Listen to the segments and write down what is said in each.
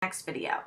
Next video.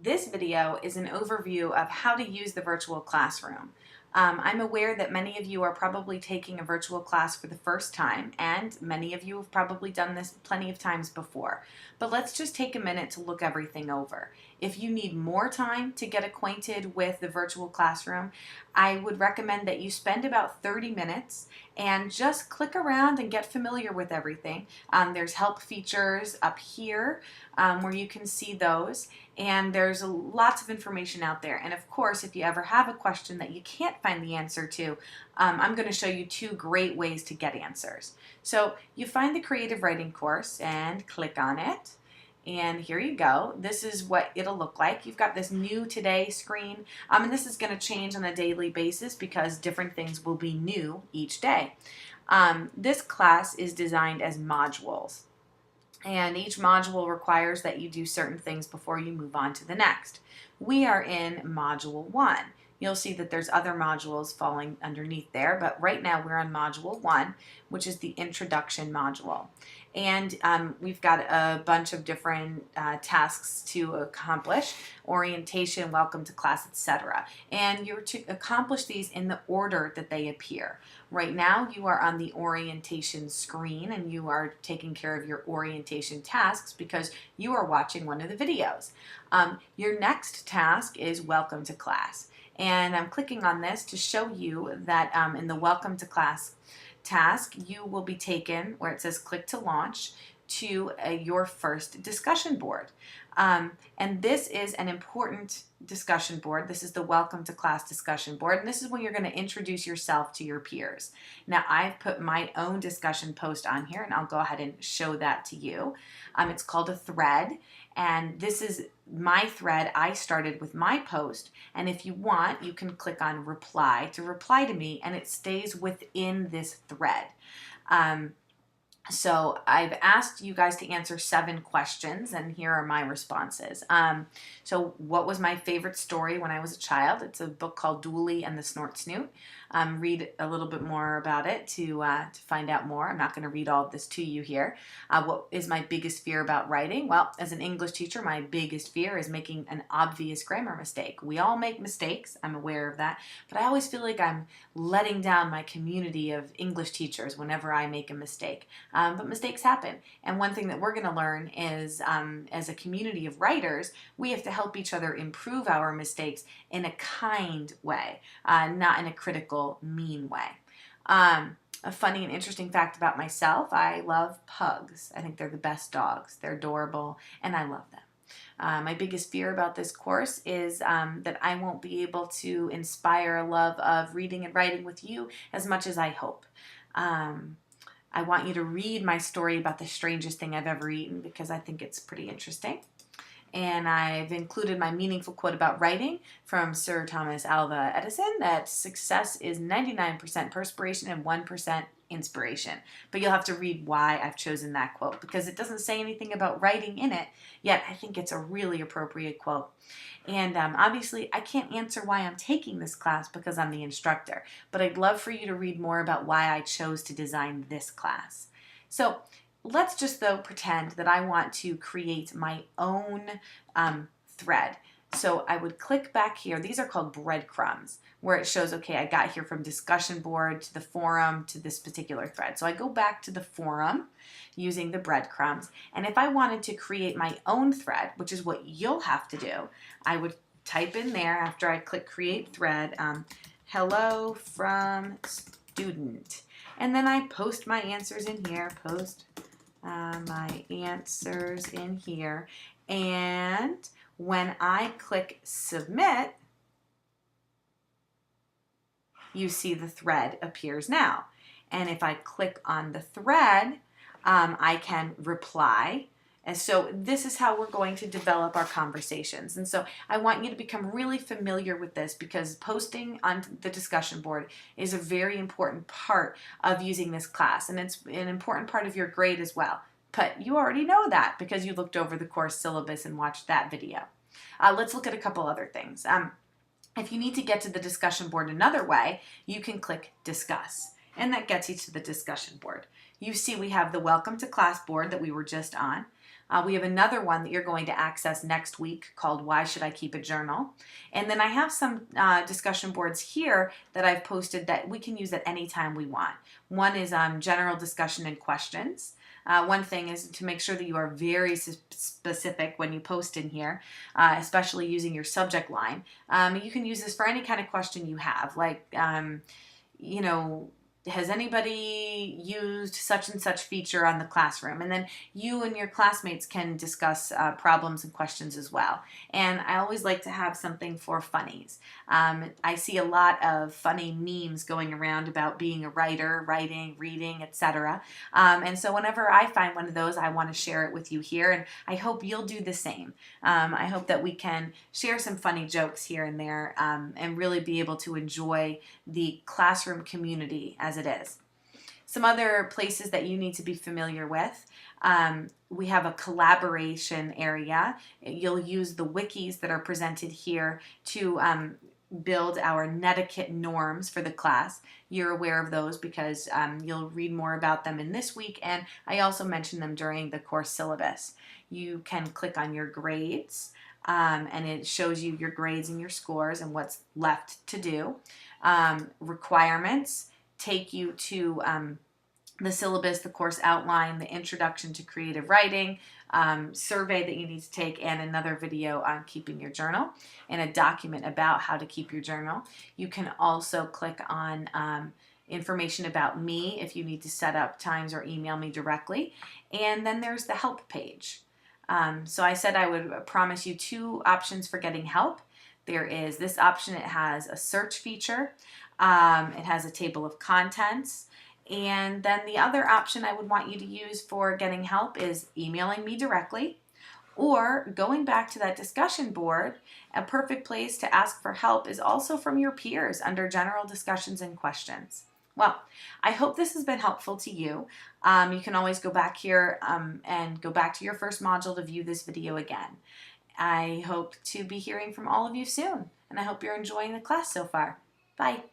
This video is an overview of how to use the virtual classroom. I'm aware that many of you are probably taking a virtual class for the first time, and many of you have probably done this plenty of times before. But let's just take a minute to look everything over. If you need more time to get acquainted with the virtual classroom, I would recommend that you spend about 30 minutes and just click around and get familiar with everything. There's help features up here where you can see those, and there's lots of information out there. And of course, if you ever have a question that you can't find the answer to, I'm going to show you two great ways to get answers. So you find the creative writing course and click on it. And here you go. This is what it'll look like. You've got this new today screen, and this is going to change on a daily basis because different things will be new each day. This class is designed as modules, and each module requires that you do certain things before you move on to the next. We are in Module 1. You'll see that there's other modules falling underneath there, but right now we're on Module 1, which is the Introduction module. And we've got a bunch of different tasks to accomplish: orientation, welcome to class, etc. And you're to accomplish these in the order that they appear. Right now you are on the orientation screen and you are taking care of your orientation tasks because you are watching one of the videos. Your next task is welcome to class. And I'm clicking on this to show you that in the welcome to class task, you will be taken where it says click to launch to your first discussion board. And this is an important discussion board. This is the welcome to class discussion board, and this is when you're going to introduce yourself to your peers. Now I've put my own discussion post on here, and I'll go ahead and show that to you. It's called a thread, and this is my thread. I started with my post, and if you want, you can click on reply to reply to me, and it stays within this thread. So I've asked you guys to answer 7 questions, and here are my responses. So what was my favorite story when I was a child? It's a book called Dooley and the Snort Snoot. Read a little bit more about it to find out more. I'm not going to read all of this to you here. What is my biggest fear about writing? Well, as an English teacher, my biggest fear is making an obvious grammar mistake. We all make mistakes. I'm aware of that. But I always feel like I'm letting down my community of English teachers whenever I make a mistake. But mistakes happen. And one thing that we're going to learn is, as a community of writers, we have to help each other improve our mistakes in a kind way, not in a critical, mean way. A funny and interesting fact about myself: I love pugs. I think they're the best dogs. They're adorable, and I love them. My biggest fear about this course is that I won't be able to inspire a love of reading and writing with you as much as I hope. I want you to read my story about the strangest thing I've ever eaten because I think it's pretty interesting. And I've included my meaningful quote about writing from Sir Thomas Alva Edison, that success is 99% perspiration and 1% inspiration. But you'll have to read why I've chosen that quote, because it doesn't say anything about writing in it, yet I think it's a really appropriate quote. And obviously I can't answer why I'm taking this class because I'm the instructor, but I'd love for you to read more about why I chose to design this class. So let's just pretend that I want to create my own thread. So I would click back here. These are called breadcrumbs, where it shows, okay, I got here from discussion board to the forum to this particular thread. So I go back to the forum using the breadcrumbs. And if I wanted to create my own thread, which is what you'll have to do, I would type in there after I click create thread, hello from student. And then I post my answers in here, my answers in here, and when I click submit, you see the thread appears now. And if I click on the thread, I can reply. And so this is how we're going to develop our conversations. And so I want you to become really familiar with this, because posting on the discussion board is a very important part of using this class. And it's an important part of your grade as well. But you already know that because you looked over the course syllabus and watched that video. Let's look at a couple other things. If you need to get to the discussion board another way, you can click discuss. And that gets you to the discussion board. You see we have the welcome to class board that we were just on. We have another one that you're going to access next week called Why Should I Keep a Journal? And then I have some discussion boards here that I've posted that we can use at any time we want. One is general discussion and questions. One thing is to make sure that you are very specific when you post in here, especially using your subject line. You can use this for any kind of question you have, like, you know, has anybody used such and such feature on the classroom? And then you and your classmates can discuss problems and questions as well. And I always like to have something for funnies. I see a lot of funny memes going around about being a writer, writing, reading, etc. And so whenever I find one of those, I want to share it with you here. And I hope you'll do the same. I hope that we can share some funny jokes here and there and really be able to enjoy the classroom community as it is. Some other places that you need to be familiar with. We have a collaboration area. You'll use the wikis that are presented here to build our netiquette norms for the class. You're aware of those because you'll read more about them in this week, and I also mentioned them during the course syllabus. You can click on your grades, and it shows you your grades and your scores and what's left to do. Requirements take you to the syllabus, the course outline, the introduction to creative writing, survey that you need to take, and another video on keeping your journal, and a document about how to keep your journal. You can also click on information about me if you need to set up times or email me directly. And then there's the help page. So I said I would promise you 2 options for getting help. There is this option. It has a search feature. It has a table of contents. And then the other option I would want you to use for getting help is emailing me directly or going back to that discussion board. A perfect place to ask for help is also from your peers under general discussions and questions. Well, I hope this has been helpful to you. You can always go back here and go back to your first module to view this video again. I hope to be hearing from all of you soon, and I hope you're enjoying the class so far. Bye.